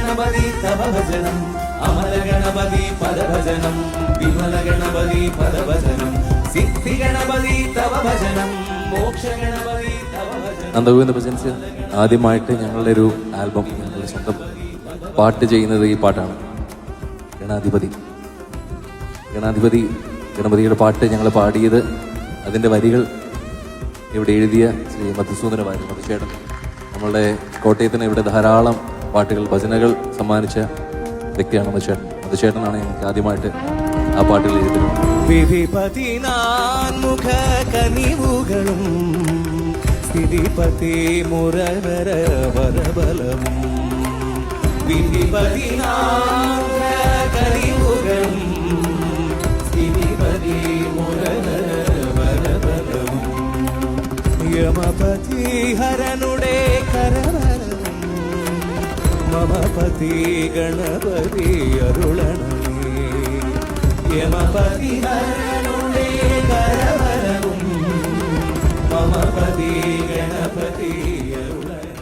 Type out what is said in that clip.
ഗണപതി തവ ഭജനം അമല ഗണപതി പദഭജനം വിമല ഗണപതി പദഭജനം സിദ്ധി ഗണപതി തവ ഭജനം മോക്ഷ ഗണപതി തവ ഭജനം. നന്ദഗോവിന്ദ ഭജൻസ് ആദ്യമായിട്ട് ഞങ്ങളുടെ ഒരു ആൽബം, ഞങ്ങളുടെ സ്വന്തം പാട്ട് ചെയ്യുന്നത് ഈ പാട്ടാണ്. ഗണാധിപതി ഗണപതിയുടെ പാട്ട് ഞങ്ങൾ പാടിയത്, അതിൻ്റെ വരികൾ ഇവിടെ എഴുതിയ ശ്രീ മധുസൂദന വാര്യർ മധുചേട്ടൻ. നമ്മളുടെ കോട്ടയത്തിന് ഇവിടെ ധാരാളം പാട്ടുകൾ, ഭജനകൾ സമ്മാനിച്ച വ്യക്തിയാണ് മധുചേട്ടനാണ് ഞങ്ങൾക്ക് ആദ്യമായിട്ട് ആ പാട്ടുകൾ എഴുതിയത്. വിധിപതിനാൻമുഖ കനിവുകളും സ്ഥിതിപതി മുരവര വരബലവും വിധിപതിനാൻമുഖ കനിവുകളും സ്ഥിതിപതി മുരവര വരബലവും യമപതി ഹരനുടെ കരവരവും മമപതി ഗണപതി അരുളണമേ യമപതി ഹരനുടെ കരവരവും മമപതി ഗണപതി അരുളണമേ.